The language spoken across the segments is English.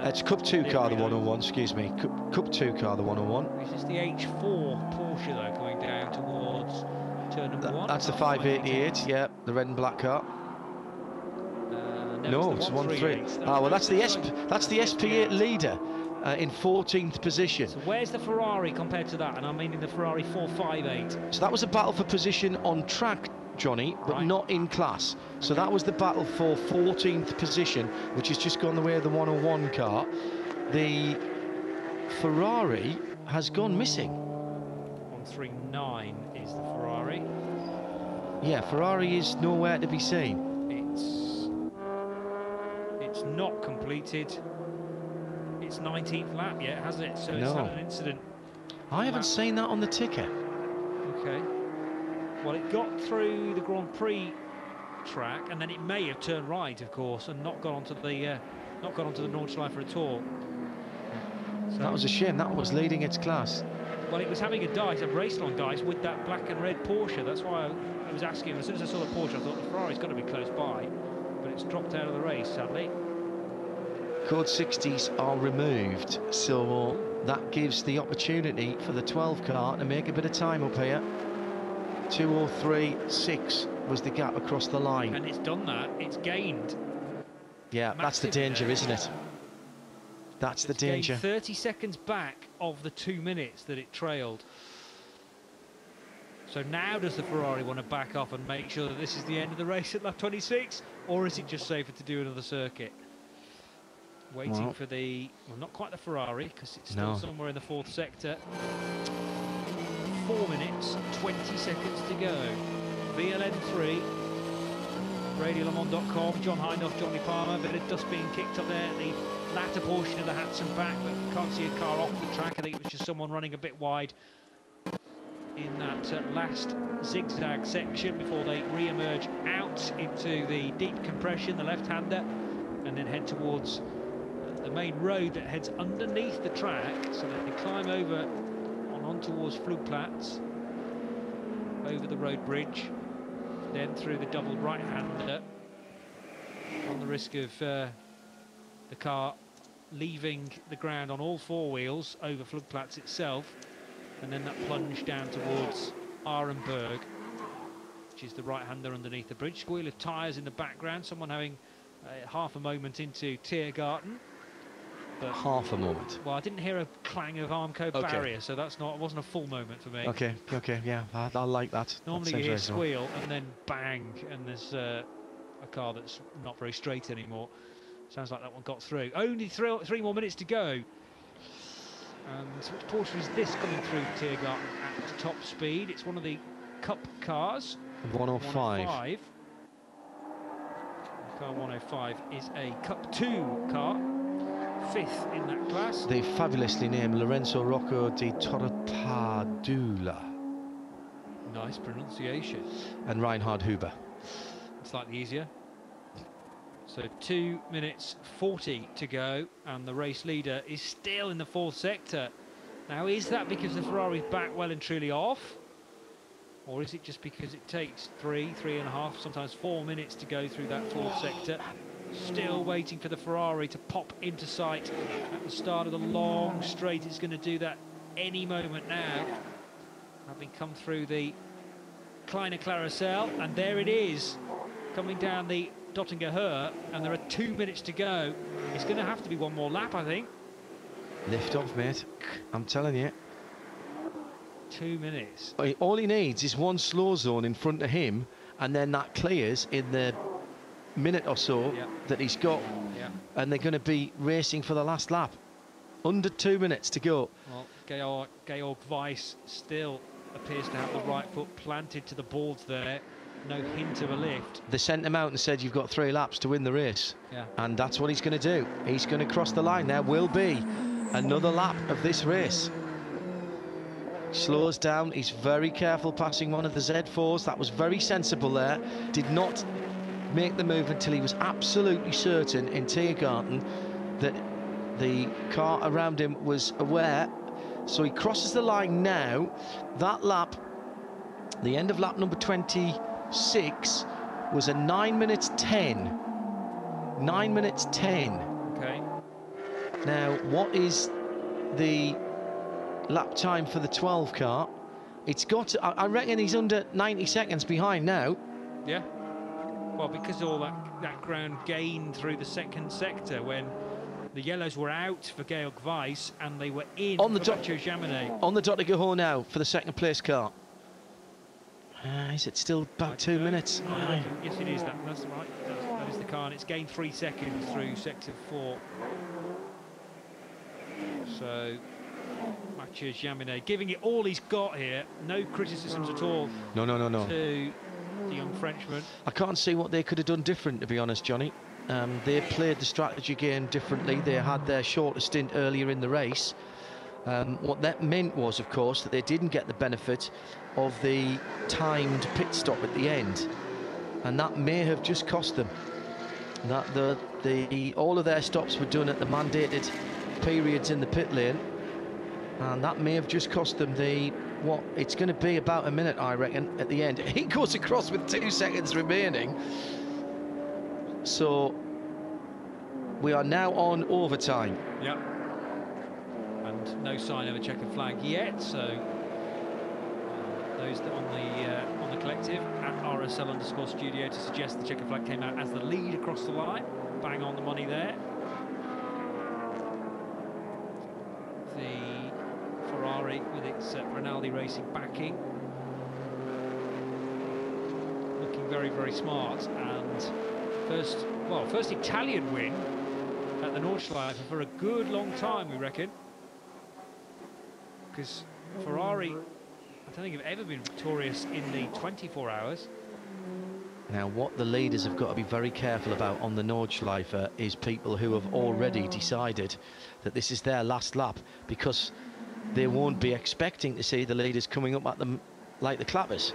It's Cup 2 car, the 101, excuse me. Cup 2 car, the 101. This is the H4 Porsche, though, coming down towards turn number 1. That's the 588, yeah, the red and black car. No, it's 138. Ah, well, that's the SP8 leader in 14th position. So where's the Ferrari compared to that? And I'm meaning the Ferrari 458. So that was a battle for position on track, Johnny, but not in class. So that was the battle for 14th position, which has just gone the way of the 101 car. The Ferrari has gone missing. 139 is the Ferrari. Yeah, Ferrari is nowhere to be seen. It's not completed its 19th lap yet, has it? So it's had an incident. I haven't seen that on the ticket. Okay. Well, it got through the Grand Prix track, and then it may have turned right, of course, and not gone onto the Nordschleife at all. So that was a shame. That was leading its class. Well, it was having a race-long dice with that black and red Porsche. That's why I was asking. As soon as I saw the Porsche, I thought the Ferrari's got to be close by, but it's dropped out of the race, sadly. Code 60s are removed, so that gives the opportunity for the 12 car to make a bit of time up here. 2:03.6 was the gap across the line. And it's done that. It's gained. Yeah, that's the danger, isn't it? That's the danger. 30 seconds back of the 2 minutes that it trailed. So now does the Ferrari want to back off and make sure that this is the end of the race at lap 26, or is it just safer to do another circuit? Waiting for the, well, not quite the Ferrari, because it's still somewhere in the 4th sector. 4 minutes, 20 seconds to go. VLN 3, RadioLeMans.com, John Hindhaugh, Johnny Palmer, bit of dust being kicked up there at the latter portion of the Hudson back, but can't see a car off the track. I think it was just someone running a bit wide in that last zigzag section before they re-emerge out into the deep compression, the left-hander, and then head towards the main road that heads underneath the track, so that they climb over on towards Flugplatz, over the road bridge, then through the double right-hander, on the risk of the car leaving the ground on all 4 wheels over Flugplatz itself, and then that plunge down towards Arenberg, which is the right-hander underneath the bridge. Squeal of tyres in the background, someone having half a moment into Tiergarten. But, half a moment. Well, I didn't hear a clang of Armco barrier, so it wasn't a full moment for me. Okay, yeah, I like that. Normally you hear squeal and then bang, and there's a car that's not very straight anymore. Sounds like that one got through. Only 3 more minutes to go. And which Porsche is this coming through Tiergarten at top speed? It's one of the Cup cars. 105. Car 105 is a Cup 2 car. 5th in that class. The fabulously named Lorenzo Rocco di Torrepadula. Nice pronunciation. And Reinhard Huber. Slightly easier. So 2 minutes 40 to go, and the race leader is still in the 4th sector. Now, is that because the Ferrari's back well and truly off? Or is it just because it takes 3.5, sometimes 4 minutes to go through that 4th sector? Still waiting for the Ferrari to pop into sight at the start of the long straight. It's going to do that any moment now, having come through the Kleine Carousel, and there it is, coming down the Dottinger Höhe, and there are 2 minutes to go. It's going to have to be one more lap, I think. Lift off, mate. I'm telling you. 2 minutes. All he needs is one slow zone in front of him, and then that clears in the minute or so that he's got, and they're going to be racing for the last lap. Under 2 minutes to go. Well, Georg Weiss still appears to have the right foot planted to the boards there. No hint of a lift. They sent him out and said, you've got 3 laps to win the race. And that's what he's going to do. He's going to cross the line. There will be another lap of this race. Slows down. He's very careful passing one of the Z4s. That was very sensible there. Did not make the move until he was absolutely certain in Tiergarten that the car around him was aware. So he crosses the line now. That lap, the end of lap number 26, was a 9 minutes 10. 9 minutes 10. Okay. Now, what is the lap time for the 12 car? It's got, I reckon he's under 90 seconds behind now. Yeah. Well, because of all that ground gain through the second sector when the yellows were out for Georg Weiss and they were in on the for Mathieu Jaminet. On the dot to go now for the second place car. Is it still about 2 minutes? Yes, it is. That's right. That is the car, and it's gained 3 seconds through sector 4. So Mathieu Jaminet giving it all he's got here. No criticisms at all. No. To the young Frenchman. I can't see what they could have done different, to be honest, Johnny. They played the strategy game differently. They had their shorter stint earlier in the race. What that meant was, of course, that they didn't get the benefit of the timed pit stop at the end, and that may have just cost them. That all of their stops were done at the mandated periods in the pit lane, and that may have just cost them it's going to be about a minute, I reckon, at the end. He goes across with 2 seconds remaining. So we are now on overtime. Yep. And no sign of a checkered flag yet. So those that on the collective at RSL_studio to suggest the checkered flag came out as the lead across the line. Bang on the money there. The Ferrari with its Rinaldi Racing backing, looking very, very smart, and first Italian win at the Nordschleife for a good long time, we reckon, because Ferrari, I don't think have ever been victorious in the 24 hours. Now, what the leaders have got to be very careful about on the Nordschleife is people who have already decided that this is their last lap, because they won't be expecting to see the leaders coming up at them like the clappers.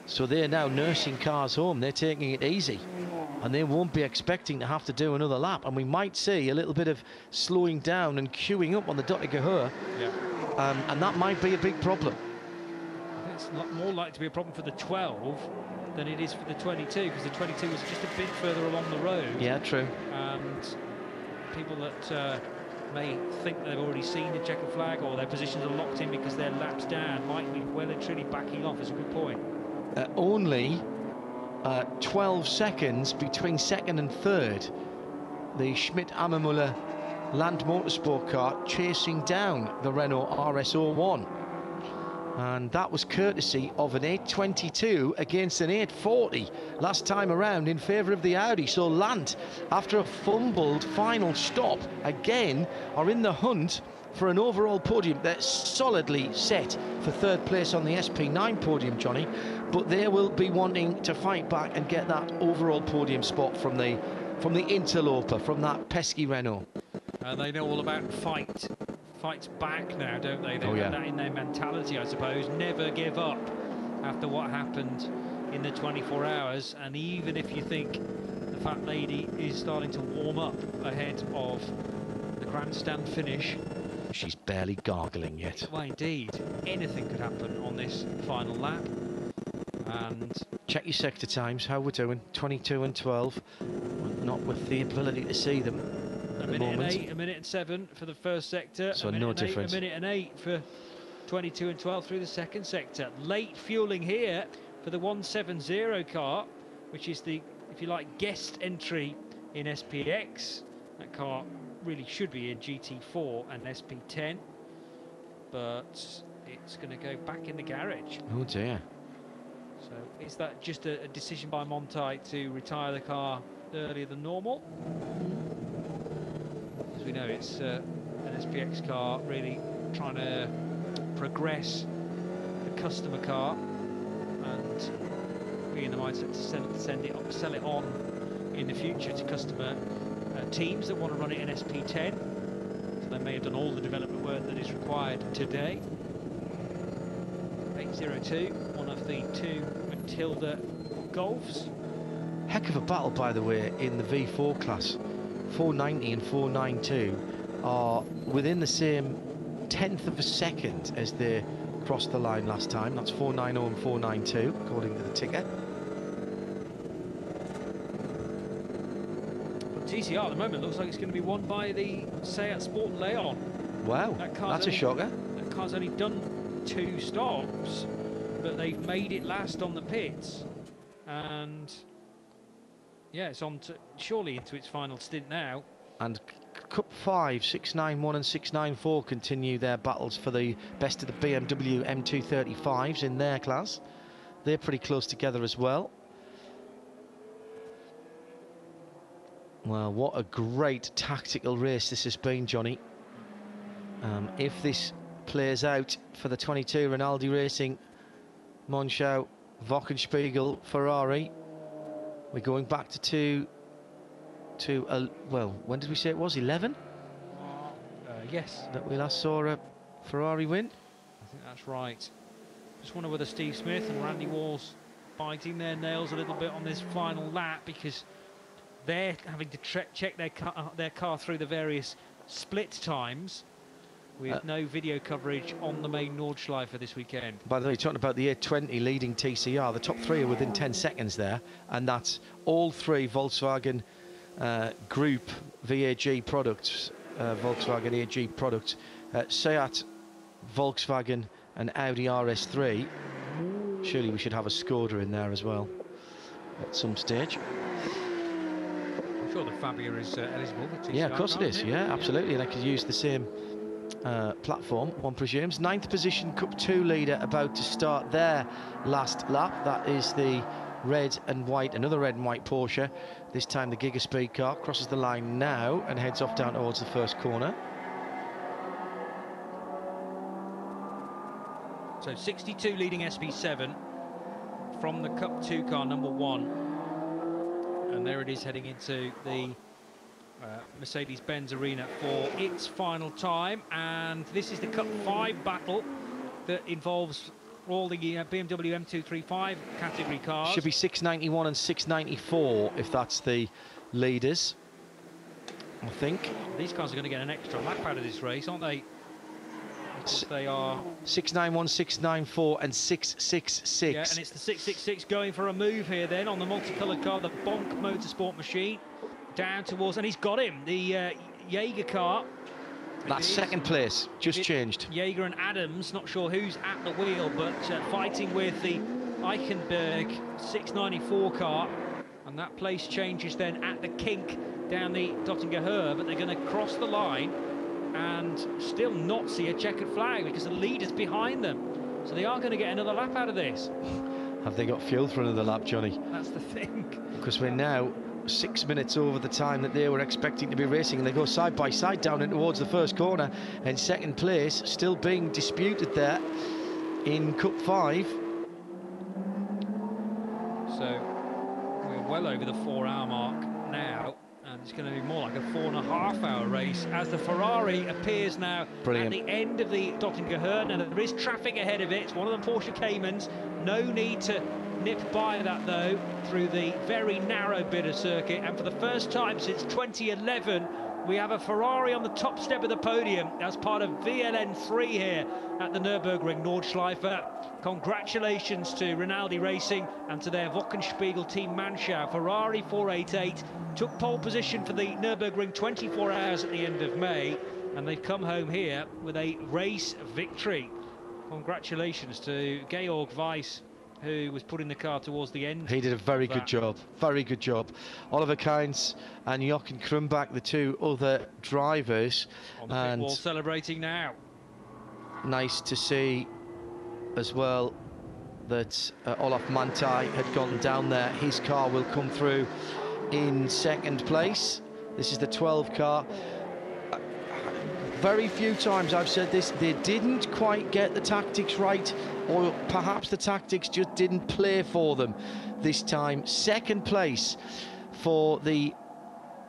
So they're now nursing cars home. They're taking it easy, and they won't be expecting to have to do another lap. And we might see a little bit of slowing down and queuing up on the Dot de Gahur. Yeah. And that might be a big problem. It's more likely to be a problem for the 12 than it is for the 22, because the 22 was just a bit further along the road. Yeah, true. And people that may think they've already seen the checkered flag, or their positions are locked in because their laps down, might be well and truly backing off. Is a good point. Only 12 seconds between second and third. The Schmidt-Ammermuller Land Motorsport car chasing down the Renault RS01. And that was courtesy of an 822 against an 840 last time around in favour of the Audi. So Land, after a fumbled final stop, again are in the hunt for an overall podium. They're solidly set for third place on the SP9 podium, Johnny, but they will be wanting to fight back and get that overall podium spot from the interloper, from that pesky Renault. They know all about fights back now, don't they? They've got that in their mentality, I suppose. Never give up after what happened in the 24 hours. And even if you think the fat lady is starting to warm up ahead of the grandstand finish, she's barely gargling yet. Well, indeed, anything could happen on this final lap. And check your sector times, how we're doing. 22 and 12, not with the ability to see them. A minute and 8, a minute and 7 for the first sector. So no difference. A minute and 8 for 22 and 12 through the second sector. Late fueling here for the 170 car, which is the, if you like, guest entry in SPX. That car really should be in GT4 and SP10, but it's going to go back in the garage. Oh dear. So is that just a decision by Montai to retire the car earlier than normal? As we know, it's an SPX car really trying to progress the customer car and be in the mindset to sell it on in the future to customer teams that want to run it in SP10. So they may have done all the development work that is required today. 802, one of the 2 Matilda Golfs. Heck of a battle, by the way, in the V4 class. 490 and 492 are within the same 10th of a second as they crossed the line last time. That's 490 and 492, according to the ticker. But TCR at the moment looks like it's going to be won by the Seat Sport Leon. Wow, that's a shocker. That car's only done 2 stops, but they've made it last on the pits. And yeah, it's on to surely into its final stint now. And Cup 5, 691 and 694 continue their battles for the best of the BMW M235s in their class. They're pretty close together as well. Well, what a great tactical race this has been, Johnny. If this plays out for the 22 Rinaldi Racing, Monschau, Wochenspiegel, Ferrari, we're going back to well, when did we say it was? 11? Yes. That we last saw a Ferrari win? I think that's right. Just wonder whether Steve Smith and Randy Walls biting their nails a little bit on this final lap, because they're having to check their car through the various split times with no video coverage on the main Nordschleife this weekend. By the way, talking about the 820 leading TCR, the top 3 are within 10 seconds there, and that's all 3 Volkswagen Group VAG products, Volkswagen AG products, Seat, Volkswagen and Audi RS3. Surely we should have a Skoda in there as well at some stage. I'm sure the Fabia is eligible for TCR. Yeah, of course it is. Yeah, absolutely. And I could use the same platform, one presumes. 9th position, Cup 2 leader about to start their last lap. That is the red and white, another red and white Porsche. This time the Gigaspeed car crosses the line now and heads off down towards the first corner. So 62 leading SP7 from the Cup 2 car, number 1. And there it is heading into the Mercedes-Benz arena for its final time. And this is the Cup 5 battle that involves all the BMW M235 category cars. Should be 691 and 694 if that's the leaders, I think. These cars are going to get an extra lap out of this race, aren't they? Because they are 691, 694 and 666. Yeah, and it's the 666 going for a move here then on the multicoloured car, the Bonk Motorsport machine, down towards, and he's got him, the Jaeger car. That's second place, just changed. Jaeger and Adams, not sure who's at the wheel, but fighting with the Eichenberg 694 car. And that place changes then at the kink down the Dottinger Höhe, but they're going to cross the line and still not see a checkered flag because the leader's behind them. So they are going to get another lap out of this. Have they got fuel for another lap, Johnny? That's the thing. Because we're now 6 minutes over the time that they were expecting to be racing, and they go side by side down and towards the first corner, and second place still being disputed there in Cup 5. So we're well over the 4-hour mark now, and it's going to be more like a 4.5-hour race as the Ferrari appears now at the end of the Dottinger Höhe. And there is traffic ahead of it. It's one of the Porsche Caymans. No need to nip by that though through the very narrow bit of circuit, and for the first time since 2011 we have a Ferrari on the top step of the podium as part of VLN 3 here at the Nürburgring Nordschleife. Congratulations to Rinaldi Racing and to their Wochenspiegel team Manschau. Ferrari 488 took pole position for the Nürburgring 24 hours at the end of May, and they've come home here with a race victory. Congratulations to Georg Weiss, who was putting the car towards the end. He did a very good job, very good job. Oliver Kynes and Jochen Krumbach, the 2 other drivers. On the pit wall celebrating now. Nice to see as well that Olaf Mantai had gone down there. His car will come through in second place. This is the 12 car. Very few times I've said this, they didn't quite get the tactics right, or perhaps the tactics just didn't play for them this time. Second place for the,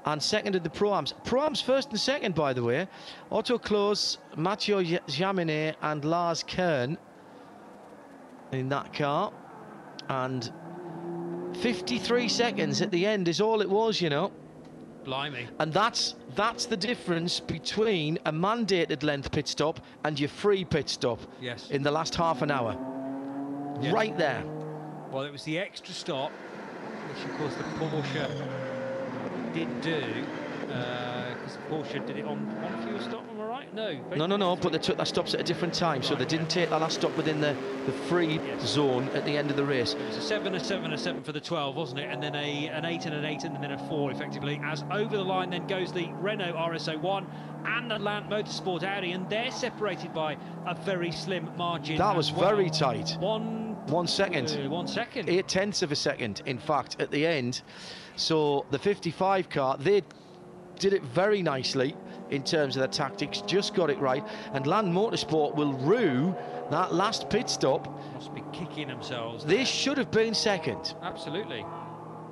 and second in the Pro-Ams. Pro-Ams first and second, by the way. Otto Klose, Mathieu Jaminet and Lars Kern in that car. And 53 seconds at the end is all it was, you know. Blimey. And that's the difference between a mandated length pit stop and your free pit stop. Yes. In the last half an hour. Yes. Right there. Well, it was the extra stop, which of course the Porsche didn't do. Because Porsche did it on one fewer stop, am I right? No, but they took their stops at a different time, right, so they didn't take that last stop within the free zone at the end of the race. It was a 7, a 7, a 7 for the 12, wasn't it? And then an 8 and an 8 and then a 4, effectively. As over the line then goes the Renault RS01 and the Land Motorsport Audi, and they're separated by a very slim margin. That was very tight. 1 second. 1 second. 0.8 of a second, in fact, at the end. So the 55 car, they did it very nicely in terms of their tactics, just got it right, and Land Motorsport will rue that last pit stop. Must be kicking themselves. They should have been second. Absolutely.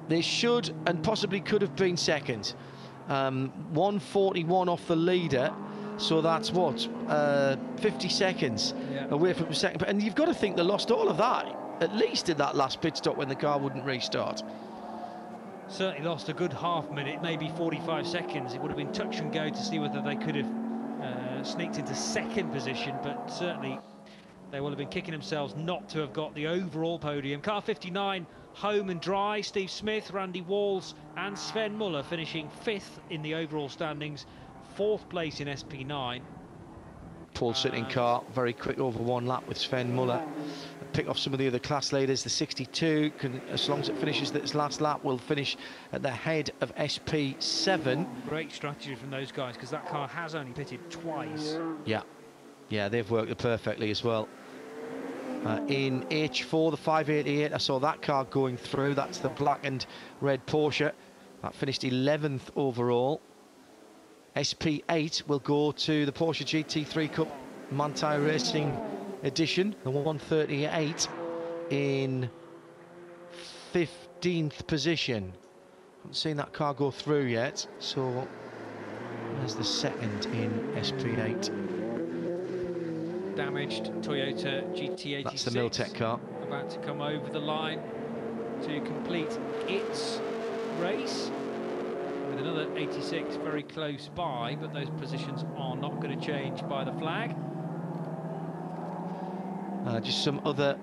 They should and possibly could have been second. 1:41 off the leader, so that's what, 50 seconds away from second. And you've got to think they lost all of that, at least in that last pit stop when the car wouldn't restart. Certainly lost a good half minute, maybe 45 seconds. It would have been touch and go to see whether they could have sneaked into second position, but certainly they will have been kicking themselves not to have got the overall podium. Car 59 home and dry. Steve Smith, Randy Walls and Sven Muller finishing 5th in the overall standings, 4th place in SP9. Paul sitting car, very quick over one lap with Sven Muller. Pick off some of the other class leaders. The 62, as long as it finishes this last lap, will finish at the head of SP7. Great strategy from those guys, because that car has only pitted twice. Yeah, they've worked it perfectly as well. In H4, the 588, I saw that car going through. That's the black and red Porsche. That finished 11th overall. SP8 will go to the Porsche GT3 Cup Manthey Racing edition, the 138, in 15th position. Haven't seen that car go through yet, so there's the second in SP8. Damaged Toyota GT86. That's the Miltech car. About to come over the line to complete its race, with another 86 very close by, but those positions are not going to change by the flag. Just some other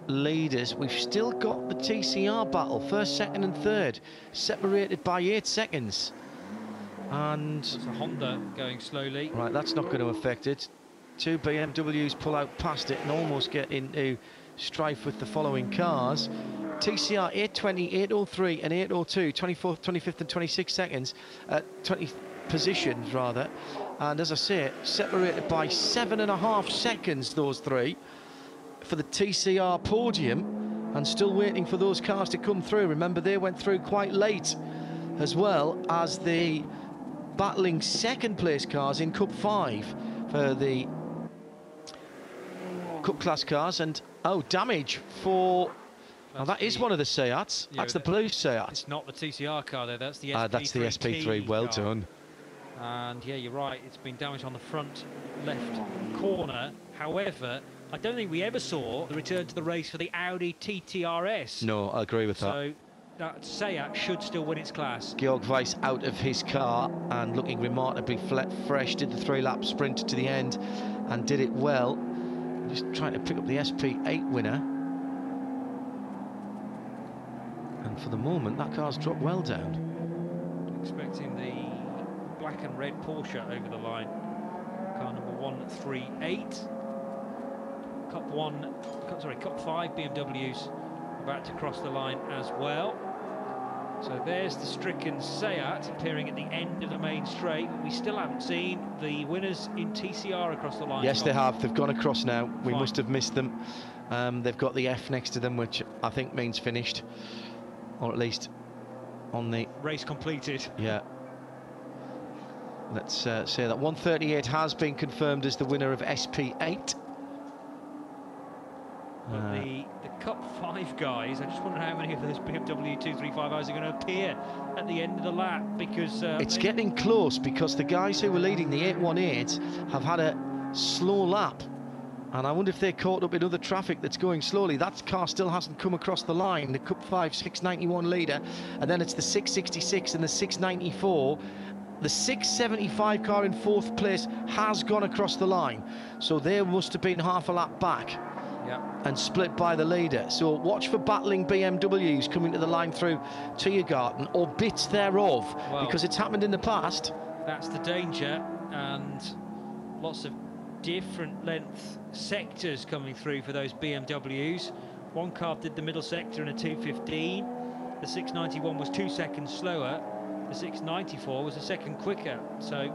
leaders. We've still got the TCR battle, first, second and third, separated by 8 seconds. And there's a Honda going slowly. Right, that's not going to affect it. 2 BMWs pull out past it and almost get into strife with the following cars. TCR 820, 803 and 802, 24th, 25th and 26 seconds, 20 positions rather. And as I say, separated by 7.5 seconds, those three, for the TCR podium, and still waiting for those cars to come through. Remember, they went through quite late, as well as the battling second place cars in Cup 5 for the Cup class cars. And damage for... Now that is one of the Seats. That's the blue Seat. It's not the TCR car though, that's the SP3. That's the SP3, well done. And yeah, you're right, it's been damaged on the front left corner. However, I don't think we ever saw the return to the race for the Audi TTRS. No, I agree with that. So that Seat should still win its class. Georg Weiss out of his car and looking remarkably fresh, did the 3-lap sprint to the end and did it well. Just trying to pick up the SP8 winner. And for the moment, that car's dropped well down. Expecting the black and red Porsche over the line. Car number 138. Cup 5 BMWs about to cross the line as well. So there's the stricken Seat appearing at the end of the main straight. We still haven't seen the winners in TCR across the line. Yes, they have. They've gone across now. We must have missed them. They've got the F next to them, which I think means finished, or at least on the race completed. Yeah. Let's say that 138 has been confirmed as the winner of SP8. But the Cup 5 guys, I just wonder how many of those BMW 235Is are going to appear at the end of the lap, because it's getting close, because the guys who were leading the 818 have had a slow lap, and I wonder if they're caught up in other traffic that's going slowly. That car still hasn't come across the line, the Cup 5 691 leader, and then it's the 666 and the 694. The 675 car in 4th place has gone across the line, so they must have been half a lap back. and split by the leader. So watch for battling BMWs coming to the line through Tiergarten, or bits thereof, because it's happened in the past. That's the danger, and lots of different length sectors coming through for those BMWs. One car did the middle sector in a 2:15. The 691 was 2 seconds slower. The 694 was a second quicker. So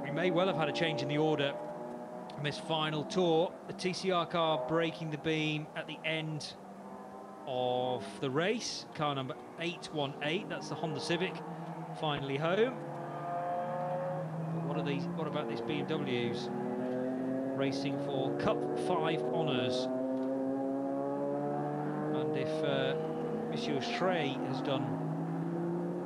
we may well have had a change in the order on this final tour. The TCR car breaking the beam at the end of the race. Car number 818, that's the Honda Civic, finally home. But what about these BMWs racing for Cup 5 honours? And if Monsieur Schrey has done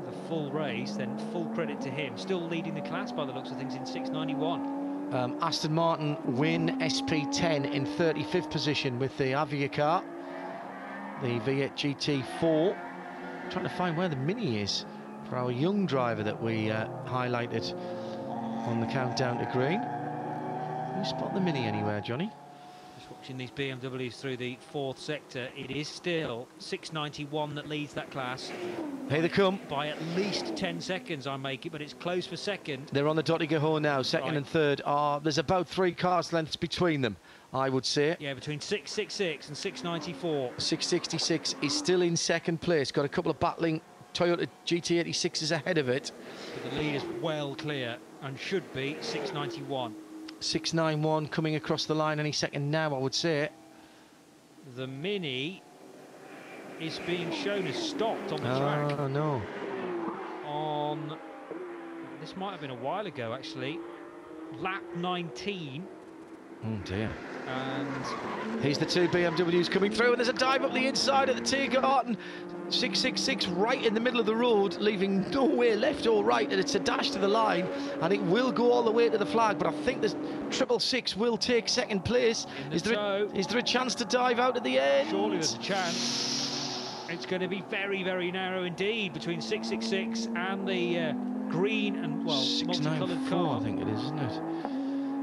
the full race, then full credit to him. Still leading the class by the looks of things in 691. Aston Martin win SP10 in 35th position with the Avia car, the V8 GT4. I'm trying to find where the Mini is for our young driver that we highlighted on the countdown to green. Can you spot the Mini anywhere, Johnny? Just watching these BMWs through the 4th sector. It is still 691 that leads that class. Here they come. By at least 10 seconds, I make it, but it's close for second. They're on the Dottinger now. Second and third are, there's about 3 cars lengths between them, I would say. Yeah, between 666 and 694. 666 is still in second place. Got a couple of battling Toyota GT86s ahead of it. But the lead is well clear and should be 691. 691 coming across the line any second now, I would say. The Mini is being shown as stopped on the track. Oh, no. This might have been a while ago, actually. Lap 19. Oh, dear. And here's the 2 BMWs coming through, and there's a dive up the inside at the Tiergarten. 666 right in the middle of the road, leaving nowhere left or right, and it's a dash to the line, and it will go all the way to the flag. But I think the 666 will take second place. Is there a chance to dive out at the end? Surely there's a chance. It's going to be very, very narrow indeed between 666 and the green and, well, multicoloured car. I think it is, isn't it?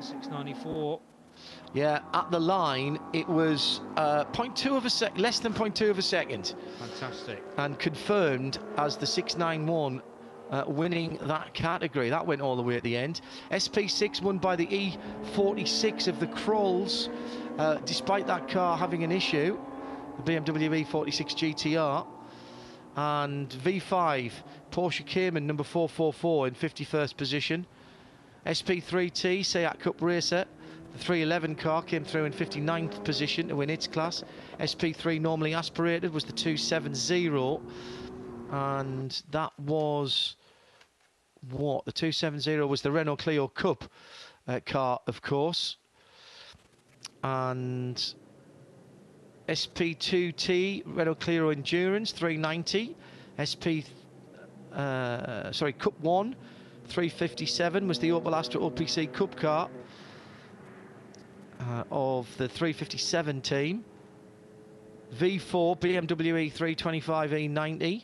694. Yeah, at the line, it was 0.2 of a second, less than 0.2 of a second. Fantastic. And confirmed as the 691 winning that category. That went all the way at the end. SP6 won by the E46 of the Krolls, despite that car having an issue, the BMW E46 GTR. And V5, Porsche Cayman, number 444 in 51st position. SP3T, Seat Cup Racer, the 311 car came through in 59th position to win its class. SP3 normally aspirated was the 270, and that was what? The 270 was the Renault Clio Cup car, of course. And SP2T, Renault Clio Endurance, 390. Cup 1, 357 was the Opel Astra OPC Cup car of the 357 team. V4 BMW E325 E90,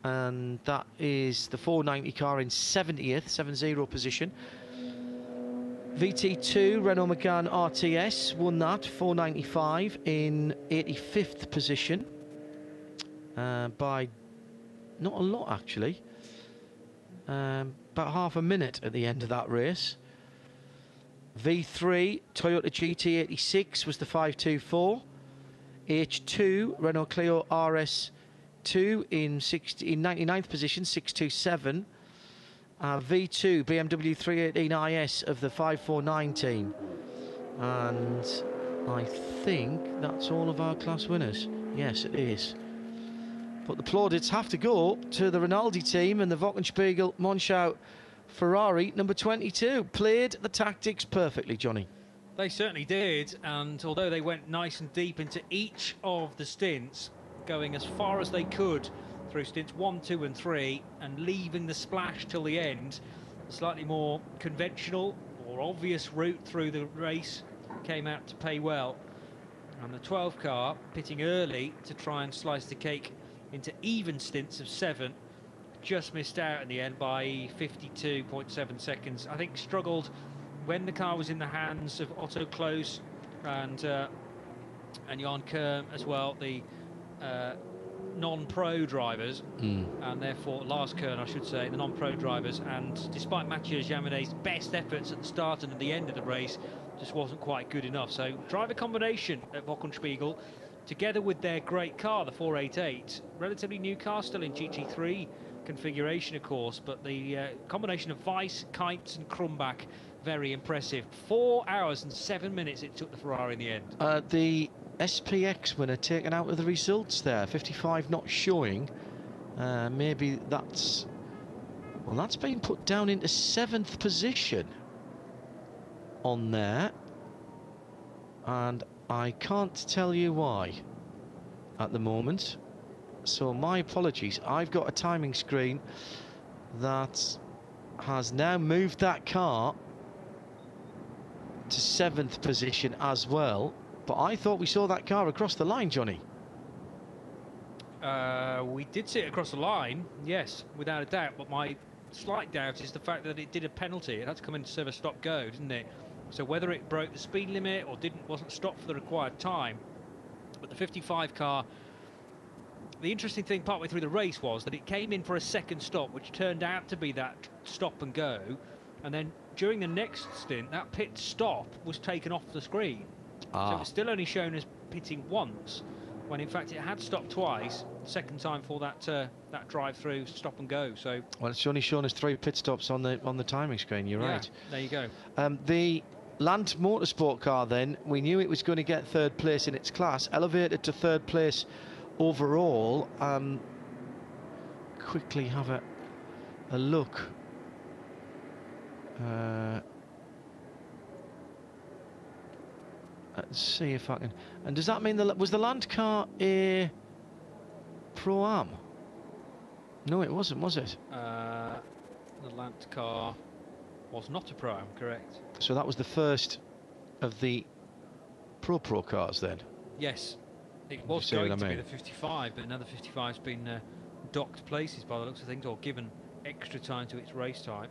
and that is the 490 car in 70th, 70 position. VT2 Renault Megane RTS won that, 495 in 85th position, by not a lot actually, about half a minute at the end of that race. V3 Toyota GT86 was the 524. H2 Renault Clio RS2 in 99th position, 627. V2 BMW 318IS of the 549 team. And I think that's all of our class winners. Yes, it is. But the plaudits have to go to the Rinaldi team and the Wochenspiegel Monschau Ferrari number 22. Played the tactics perfectly, Johnny. They certainly did, and although they went nice and deep into each of the stints, going as far as they could through stints 1, 2 and 3, and leaving the splash till the end, a slightly more conventional or obvious route through the race came out to pay well. And the 12 car, pitting early to try and slice the cake into even stints of 7, just missed out in the end by 52.7 seconds. I think struggled when the car was in the hands of Otto Close and and Jan Kerm as well, the non-pro drivers, and therefore Lars Kern, I should say, the non-pro drivers. And despite Mathieu Jaminet's best efforts at the start and at the end of the race, just wasn't quite good enough. So driver combination at Wochenspiegel, together with their great car, the 488, relatively new car, still in GT3 configuration, of course, but the combination of Weiss, Kites and Krumbach, very impressive. 4 hours and 7 minutes it took the Ferrari in the end. The SPX winner taken out of the results there, 55 not showing. Maybe that's been put down into 7th position on there, and I can't tell you why at the moment, so my apologies. I've got a timing screen that has now moved that car to 7th position as well, but I thought we saw that car across the line, Johnny. We did see it across the line, yes, without a doubt, but my slight doubt is the fact that it did a penalty. It had to come in to serve a stop-go, didn't it? So whether it broke the speed limit or wasn't stopped for the required time, but the 55 car, the interesting thing partway through the race was that it came in for a second stop, which turned out to be that stop and go, and then during the next stint, that pit stop was taken off the screen. So it was still only shown as pitting once, when in fact it had stopped twice, second time for that that drive-through stop and go. So well, it's only shown as 3 pit stops on the timing screen. You're right. There you go. The Land Motorsport car, then, we knew it was going to get 3rd place in its class, elevated to 3rd place overall. Quickly have a look. Let's see if I can. And does that mean was the Land car a Pro-Am? No, it wasn't, was it? The Land car was not a Pro-Am, correct? So that was the first of the Pro cars then? Yes, it was going to be the 55, but now the 55's been docked places by the looks of things, or given extra time to its race time.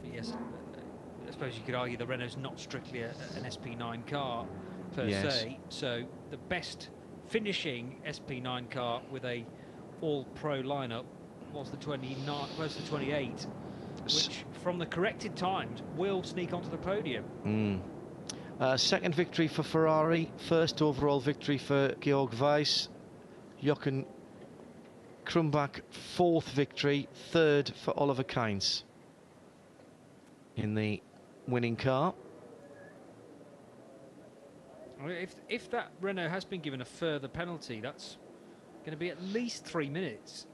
But yes, I suppose you could argue the Renault's not strictly an SP9 car per se, so the best finishing SP9 car with a all-pro lineup was the 28, which from the corrected times will sneak onto the podium. Second victory for Ferrari, first overall victory for Georg Weiss. Jochen Krumbach, 4th victory, 3rd for Oliver Kynes in the winning car. If that Renault has been given a further penalty, that's going to be at least 3 minutes,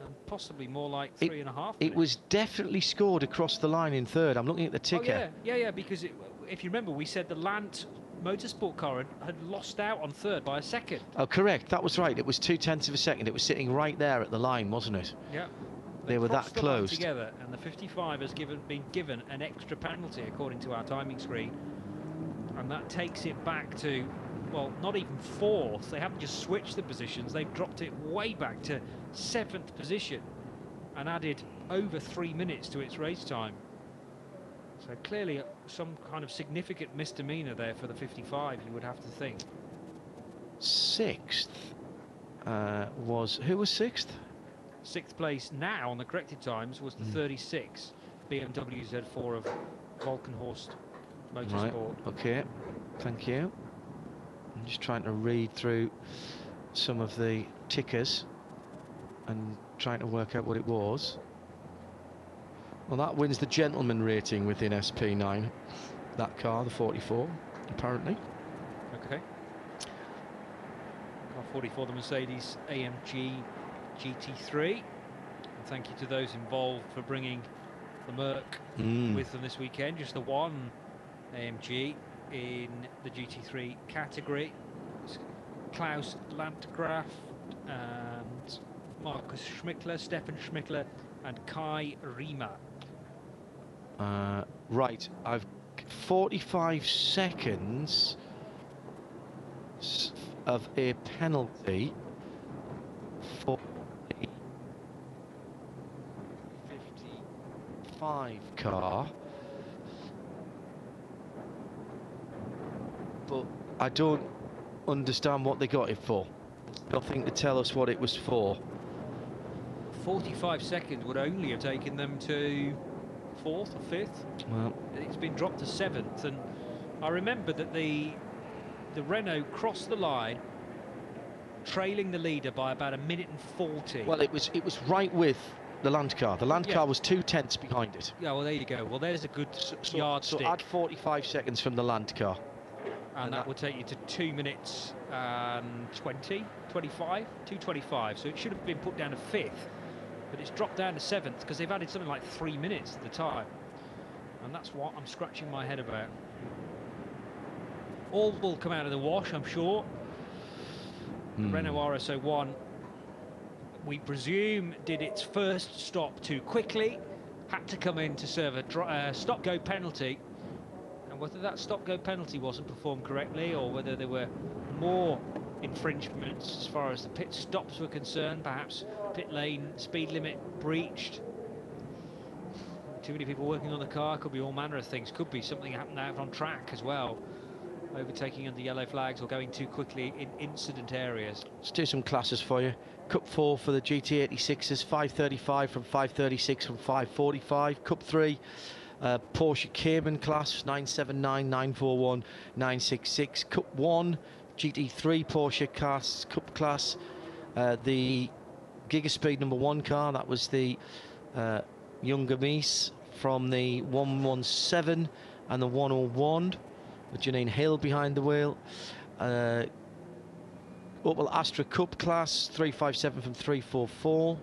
and possibly more like 3.5 minutes. It was definitely scored across the line in 3rd. I'm looking at the ticker. Oh, yeah, because if you remember, we said the Land Motorsport car had lost out on 3rd by a second. Oh, correct. That was right. It was 0.2 of a second. It was sitting right there at the line, wasn't it? Yeah. They were that close together, and the 55 has been given an extra penalty according to our timing screen, and that takes it back to, well, not even 4th. They haven't just switched the positions, they've dropped it way back to 7th position and added over 3 minutes to its race time. So clearly some kind of significant misdemeanor there for the 55, you would have to think. 6th was, who was 6th? 6th place now on the corrected times was the 36 BMW Z4 of Volkenhorst Motorsport. Right, okay, thank you. I'm just trying to read through some of the tickers and trying to work out what it was. Well, that wins the gentleman rating within SP9, that car, the 44, apparently. Okay. Car 44, the Mercedes AMG GT3. And thank you to those involved for bringing the Merc with them this weekend. Just the one AMG in the GT3 category. It's Klaus Landgraf and Markus Schmickler, Stefan Schmickler and Kai Riemer. Right, I've 45 seconds of a penalty for the 55 car. but I don't understand what they got it for. Nothing to tell us what it was for. 45 seconds would only have taken them to 4th or 5th. Well, it's been dropped to 7th, and I remember that the Renault crossed the line trailing the leader by about 1:40. Well, it was right with the Land car. The Land car was 2/10 behind it. Yeah, well, there you go. Well, there's a good yardstick. So add 45 seconds from the Land car. And that would take you to 2 minutes and 25, 2:25. So it should have been put down to 5th, but it's dropped down to 7th because they've added something like 3 minutes to the time. And that's what I'm scratching my head about. All will come out of the wash, I'm sure. The Renault RS01, we presume, did its first stop too quickly, had to come in to serve a stop-go penalty. And whether that stop-go penalty wasn't performed correctly, or whether there were more infringements as far as the pit stops were concerned, perhaps pit lane speed limit breached, too many people working on the car, could be all manner of things, could be something happened out on track as well, overtaking under yellow flags or going too quickly in incident areas. Let's do some classes for you. Cup 4 for the GT86s, 535 from 536 from 545. Cup 3, Porsche Cayman class, 979, 941, 966. Cup 1, GT3 Porsche Cup class, the Gigaspeed number 1 car, that was the Younger Mies from the 117 and the 101, with Janine Hill behind the wheel. Opel Astra Cup class, 357 from 344.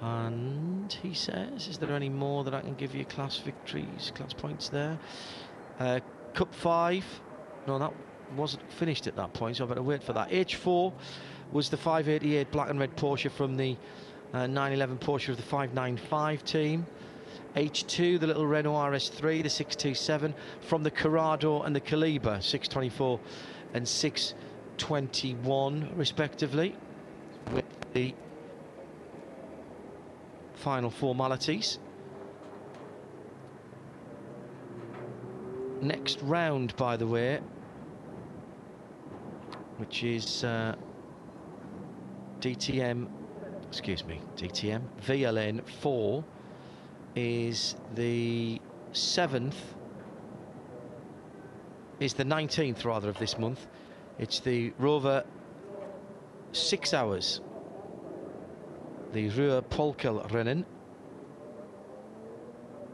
And he says, is there any more that I can give you class victories, class points there? Cup 5, no, that wasn't finished at that point, so I better wait for that. H4 was the 588 black and red Porsche from the 911 Porsche of the 595 team. H2, the little Renault RS3, the 627 from the Corrado and the Calibre, 624 and 621 respectively, with the final formalities. Next round, by the way, which is DTM VLN 4, is the 19th rather of this month. It's the Rover 6 hours, the Ruhr Polkelrennen.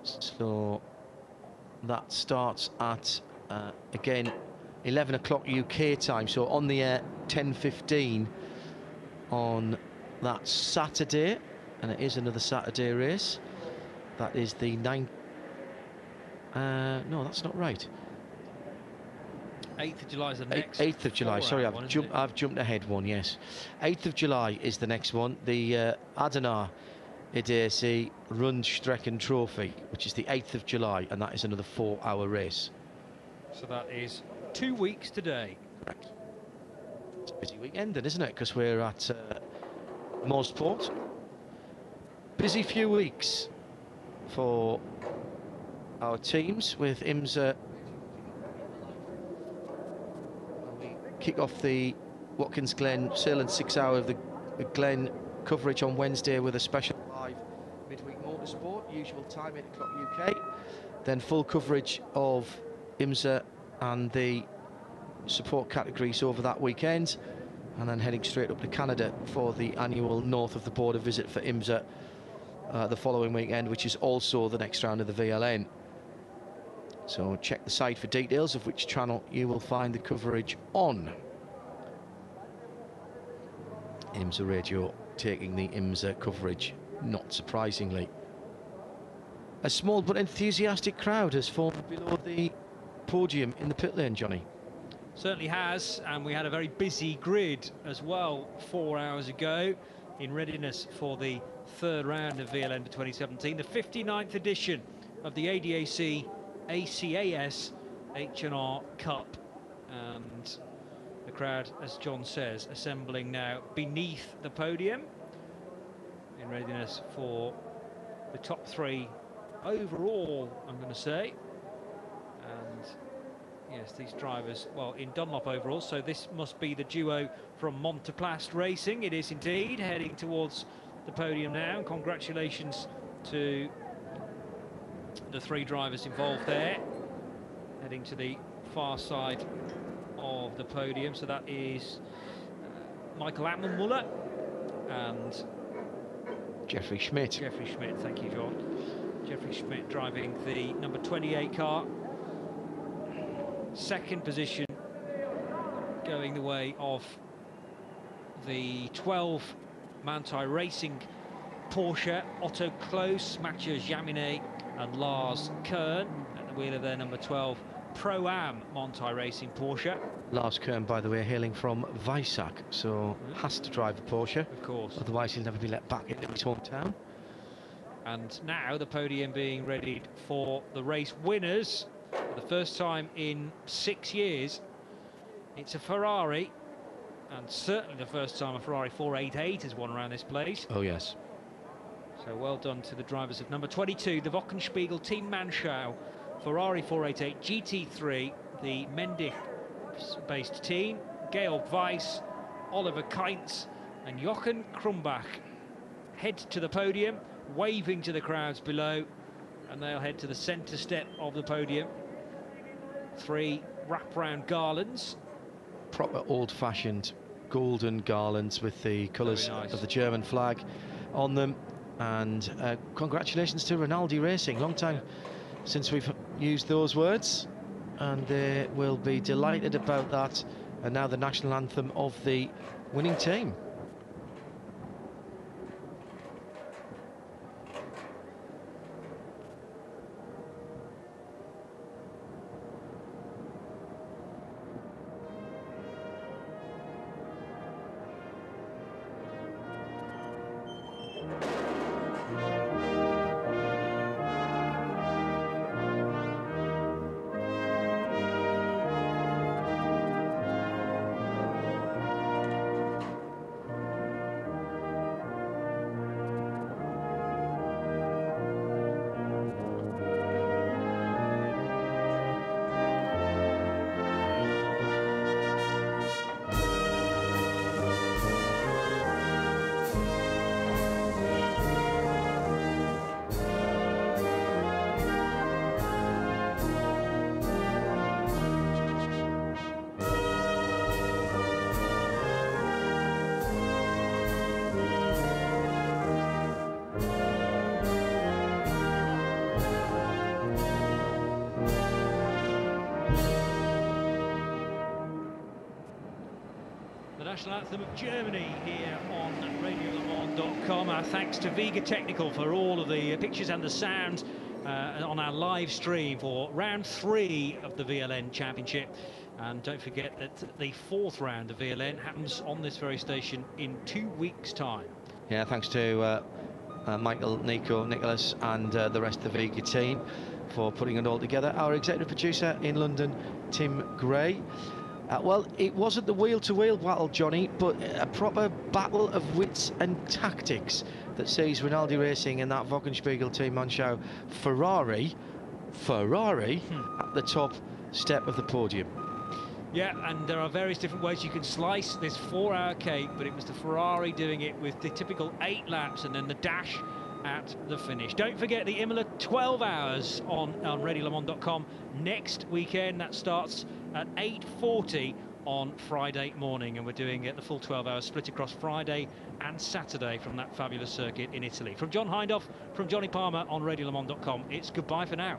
So that starts at again 11 o'clock UK time, so on the air 10:15 on that Saturday, and it is another Saturday race. That is the 9th. No, that's not right. 8th of July is the next. 8th of July. Sorry, I've jumped ahead one. Yes, 8th of July is the next one. The ADAC ACAS Rundstrecken Trophy, which is the 8th of July, and that is another 4-hour race. So that is 2 weeks today. Correct. It's a busy weekend then, isn't it? Because we're at Mosport. Busy few weeks for our teams with IMSA. We kick off the Watkins Glen Sale and 6 hour of the Glen coverage on Wednesday with a special live midweek motorsport, usual time 8 o'clock UK. Then full coverage of IMSA and the support categories over that weekend, and then heading straight up to Canada for the annual north of the border visit for IMSA the following weekend, which is also the next round of the VLN. So check the site for details of which channel you will find the coverage on. IMSA Radio taking the IMSA coverage, not surprisingly. A small but enthusiastic crowd has formed below the podium in the pit lane, Johnny. Certainly has, and we had a very busy grid as well 4 hours ago in readiness for the third round of VLN for 2017, the 59th edition of the ADAC ACAS H&R Cup. And the crowd, as John says, assembling now beneath the podium in readiness for the top 3 overall, I'm going to say. And Yes, these drivers, well, in Dunlop overalls, so this must be the duo from Monteplast Racing. It is indeed, heading towards the podium now. Congratulations to the 3 drivers involved there, heading to the far side of the podium. So that is Michael Atman-Muller and Jeffrey Schmidt. Jeffrey Schmidt, thank you, John. Jeffrey Schmidt driving the number 28 car. Second position going the way of the 12 Manthey Racing Porsche, Otto Klose, Mathieu Jaminet and Lars Kern at the wheel of their number 12 Pro-Am Manthey Racing Porsche. Lars Kern, by the way, hailing from Weissach, so has to drive the Porsche. Of course. Otherwise he'll never be let back into his hometown. And now the podium being readied for the race winners. For the first time in 6 years, it's a Ferrari, and certainly the first time a Ferrari 488 has won around this place. Oh, yes. So well done to the drivers of number 22, the Wochenspiegel Team Manschau Ferrari 488 GT3, the Mendig-based team. Georg Weiss, Oliver Kainz and Jochen Krumbach head to the podium, waving to the crowds below, and they'll head to the centre step of the podium. 3 wraparound garlands. Proper old-fashioned golden garlands with the colours nice. of the German flag on them. And congratulations to Rinaldi Racing. Long time since we've used those words, and they will be delighted about that. And now the national anthem of the winning team. National anthem of Germany here on RadioLeMans.com. Our thanks to Vega Technical for all of the pictures and the sound on our live stream for round 3 of the VLN Championship. And don't forget that the 4th round of VLN happens on this very station in 2 weeks' time. Yeah, thanks to Michael, Nico, Nicholas and the rest of the Vega team for putting it all together. Our executive producer in London, Tim Gray. Well, it wasn't the wheel-to-wheel battle, Johnny, but a proper battle of wits and tactics that sees Rinaldi Racing and that Wochenspiegel Team Manschau Ferrari at the top step of the podium. Yeah, and there are various different ways you can slice this 4-hour cake, but it was the Ferrari doing it with the typical 8 laps and then the dash at the finish. Don't forget the Imola 12 hours on RadioLeMans.com next weekend. That starts at 8:40 on Friday morning, and we're doing the full 12 hours split across Friday and Saturday from that fabulous circuit in Italy. From John Hindhaugh, from Johnny Palmer on RadioLeMans.com, it's goodbye for now.